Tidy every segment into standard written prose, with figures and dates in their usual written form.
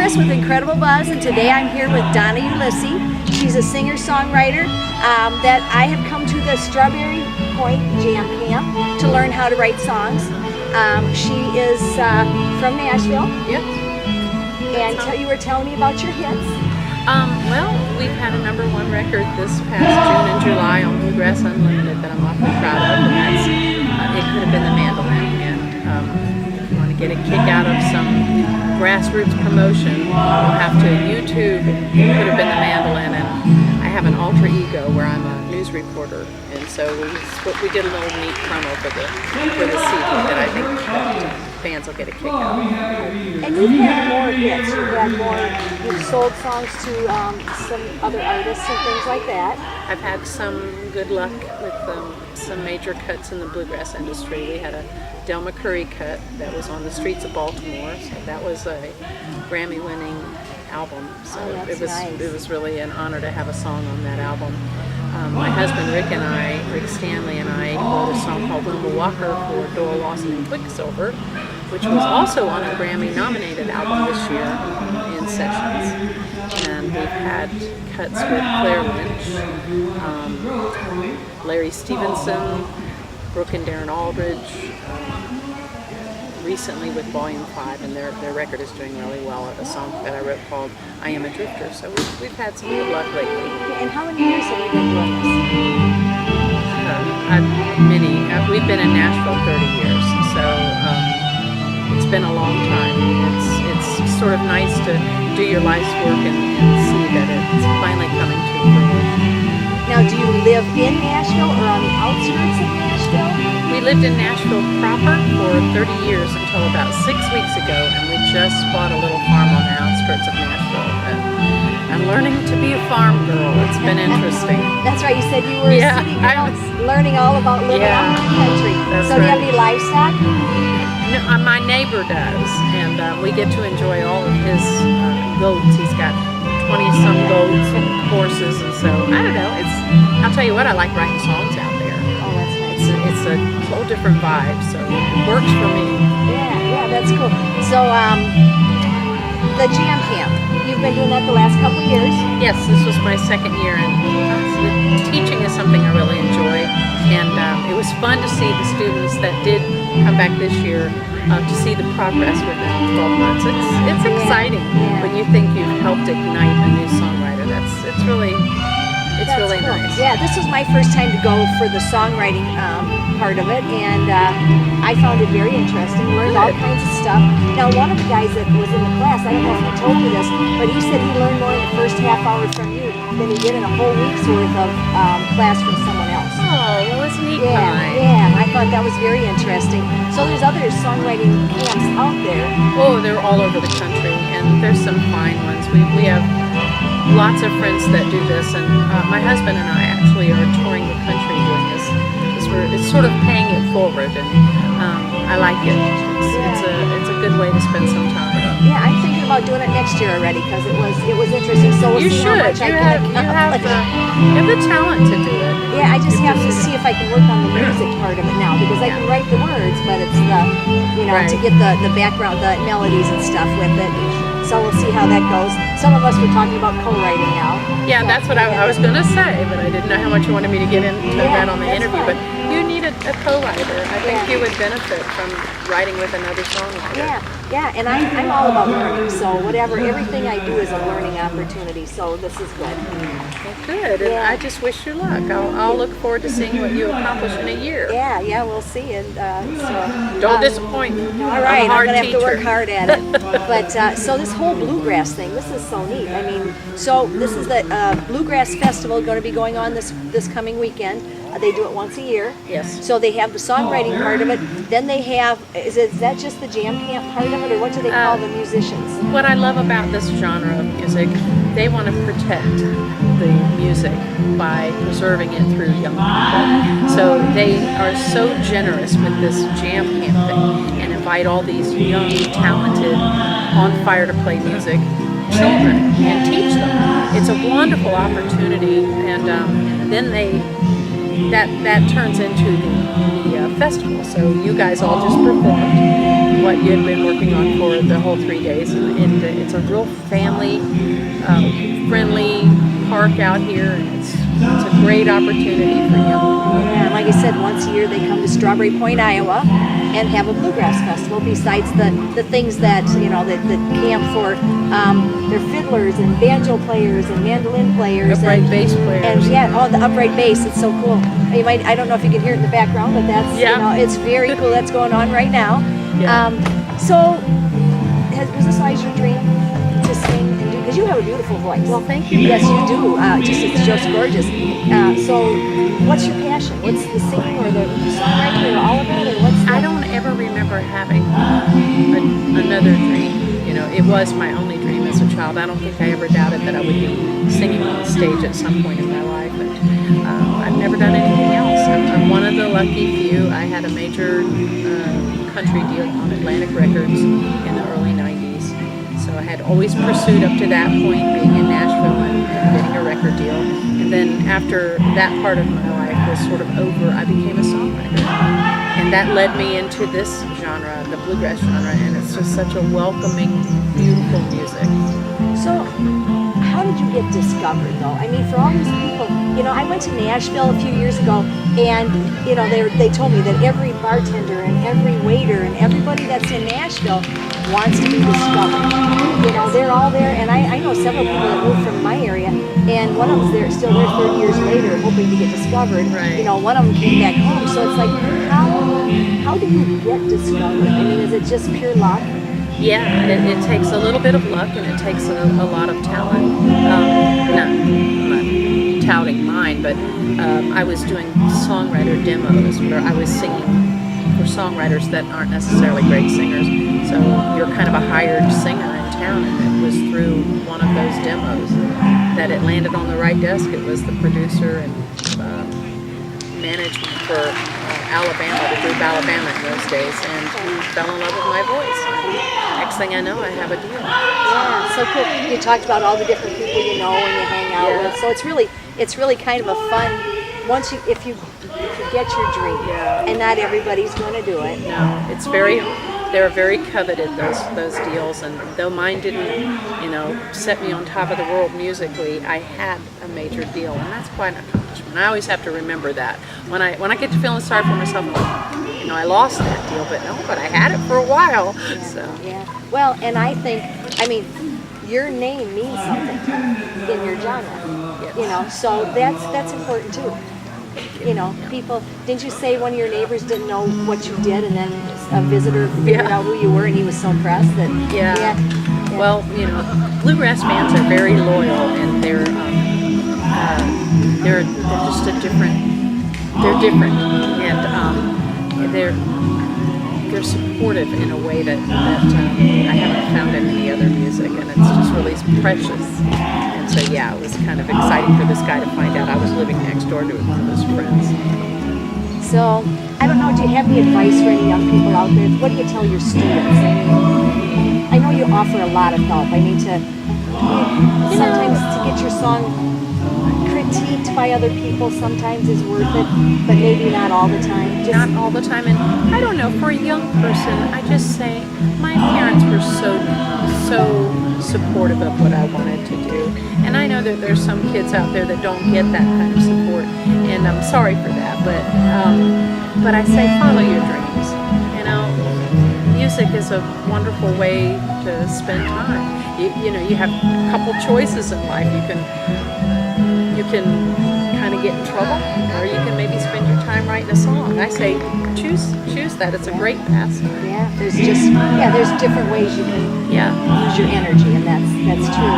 Bluegrass with Incredible Buzz, and today I'm here with Donna Ulisse. She's a singer-songwriter that I have come to the Strawberry Point Jam Camp to learn how to write songs. She is from Nashville. Yep. And you were telling me about your hits. Well, we've had a #1 record this past June and July on Bluegrass Unlimited that I'm awfully proud of, and that's It Could Have Been the Mandolin. And if you want to get a kick out of some grassroots promotion, you'll have to YouTube It Could Have Been the Mandolin. And I have an alter ego where I'm a news reporter, and so we did a little neat promo for the CD that I think fans will get a kick out of. And you've had more hits. You've sold songs to some other artists and things like that. I've had some good luck with some major cuts in the bluegrass industry. We had a Del McCoury cut that was on the streets of Baltimore, so that was a Grammy-winning album. So that's nice. It was really an honor to have a song on that album. My husband Rick Stanley and I wrote a song called Wimble Walker for Doyle Lawson and Quicksilver, which was also on a Grammy-nominated album this year in sessions. And we've had cuts with Claire Lynch, Larry Stevenson, Brooke and Darren Aldridge, recently with Volume 5, and their record is doing really well. A song that I wrote called I Am a Drifter. So we've had some good luck lately. And how many years have you been doing this? We've been in Nashville 30 years, so it's been a long time. It's sort of nice to do your life's work and see that it's finally coming to fruition. Now, do you live in Nashville or on the outskirts of Nashville? We lived in Nashville proper for 30 years until about 6 weeks ago, and we just bought a little farm on the outskirts of Nashville. I'm learning to be a farm girl. It's been interesting. That's right. You said you were a city girl, learning all about living out in the country. That's so do you have any livestock? No, my neighbor does, and we get to enjoy all of his goats. He's got 20-some goats and horses, and so I don't know. I'll tell you what, I like writing songs out there. Oh, that's nice. It's a whole different vibe, so it works for me. Yeah, that's cool. So, the jam camp, you've been doing that the last couple of years? Yes, this was my second year, and teaching is something I really enjoy, and it was fun to see the students that did come back this year to see the progress within 12 months. It's exciting when you think you've helped ignite a new songwriter. It's really cool. Nice. Yeah, this was my first time to go for the songwriting part of it, and I found it very interesting. Learned all kinds of stuff. Now, one of the guys that was in the class, I don't know if he told you this, but he said he learned more in the first half hour from you than he did in a whole week's worth of class from someone else. Oh, well, it's neat. Yeah, I thought that was very interesting. So there's other songwriting camps out there. Oh, they're all over the country, and there's some fine ones. We have lots of friends that do this, and my husband and I actually are touring the country doing this. It's sort of paying it forward, and I like it. It's a good way to spend some time. Yeah, I'm thinking about doing it next year already because it was interesting. So we'll see how much I can accomplish. You have the talent to do it. Yeah, I just have to see if I can work on the music part of it now, because I can write the words, but it's to get the background, the melodies and stuff with it. So we'll see how that goes. Some of us were talking about co-writing now. Yeah, that's what I was going to say, but I didn't know how much you wanted me to get into that on the interview. But you need a co-writer. I think you would benefit from writing with another songwriter. Yeah, and I'm all about learning. So everything I do is a learning opportunity. So this is good. Well, good. And I just wish you luck. I'll look forward to seeing what you accomplish in a year. Yeah, we'll see. And don't disappoint me. All right, I'm going to have to work hard at it. But so this whole bluegrass thing, this is so neat. I mean, so this is the Bluegrass Festival going to be going on this coming weekend. They do it once a year. Yes. So they have the songwriting part of it. Then they have, is that just the jam camp part of it, or what do they call the musicians? What I love about this genre of music, they want to protect the music by preserving it through young people. So they are so generous with this jam camp thing and invite all these young, talented, on fire to play music children and teach them. It's a wonderful opportunity, and then that turns into the festival. So you guys all just performed what you had been working on for the whole 3 days, and it's a real family friendly park out here, and it's a great opportunity for young people. Yeah, and like I said, once a year they come to Strawberry Point, Iowa, and have a bluegrass festival. Besides the things that that camp for their fiddlers and banjo players and mandolin players, Upright and bass players. and the upright bass. It's so cool. I don't know if you can hear it in the background, but that's it's very cool. That's going on right now. Yeah. So, was this always your dream to sing and do? Because you have a beautiful voice. Well, thank you. Yes, you do. It's just gorgeous. So, what's your passion? What's the singing or the songwriting or all of that? Or what's I don't ever remember having another dream. It was my only dream as a child. I don't think I ever doubted that I would be singing on the stage at some point in my life, but I've never done anything else. I'm one of the lucky few. I had a major country deal on Atlantic Records in the early 90s. So I had always pursued up to that point being in Nashville and getting a record deal. And then after that part of my life was sort of over, I became a songwriter. And that led me into this genre, the bluegrass genre, and it's just such a welcoming, beautiful music. So, how did you get discovered, though? I mean, for all these people, I went to Nashville a few years ago, and they told me that every bartender and every waiter and everybody that's in Nashville wants to be discovered. They're all there, and I know several people that moved from my area, and one of them's still there 30 years later, hoping to get discovered. Right. One of them came back home, so it's like, how do you get discovered? I mean, is it just pure luck? Yeah, it takes a little bit of luck, and it takes a lot of talent. I'm not touting mine, but I was doing songwriter demos where I was singing for songwriters that aren't necessarily great singers. So you're kind of a hired singer in town, and it was through one of those demos that it landed on the right desk. It was the producer and management for Alabama, the group Alabama in those days, and fell in love with my voice. And next thing I know, I have a deal. Yeah, so cool. You talked about all the different people you know and you hang out with. So it's really kind of a fun. If you get your dream, and not everybody's going to do it. No, they're very coveted, those deals, and though mine didn't, set me on top of the world musically, I had a major deal, and that's quite an accomplishment. I always have to remember that. When I get to feeling sorry for myself, I'm like, I lost that deal, but I had it for a while. Yeah. So. Yeah. Well, and I think, your name means something in your genre. Yes. So that's important too. People, didn't you say one of your neighbors didn't know what you did, and then a visitor figured out who you were, and he was so impressed that Well, bluegrass bands are very loyal, and they're just they're different, and they're supportive in a way that I haven't found in any other music, and it's just really precious. And so it was kind of exciting for this guy to find out I was living next door to one of his friends. So, I don't know, do you have any advice for any young people out there? What do you tell your students? I know you offer a lot of help. Sometimes to get your song critiqued by other people sometimes is worth it, but maybe not all the time. Not all the time, and I don't know, for a young person, I just say my parents were so supportive of what I wanted to do, and I know that there's some kids out there that don't get that kind of support, and I'm sorry for that, but I say follow your dreams. Music is a wonderful way to spend time. You have a couple choices in life. You can kind of get in trouble, or you can maybe spend your time writing a song. I say choose that. It's a great pastime. Yeah, there's different ways you can use your energy, and that's true.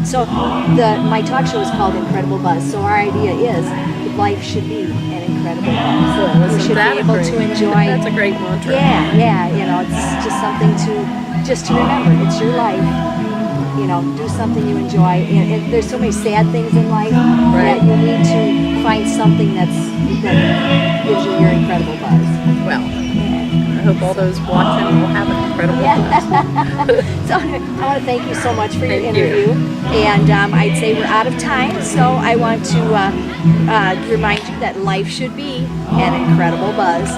So my talk show is called Incredible Buzz. So our idea is life should be an incredible buzz. We should be able to enjoy. That's a great mantra. Yeah. It's just something to remember. It's your life. Do something you enjoy. And there's so many sad things in life that you need to find something that gives you your incredible buzz. Well, I hope all those watching will have an incredible buzz. So I want to thank you so much for your interview. And I'd say we're out of time, so I want to remind you that life should be an incredible buzz.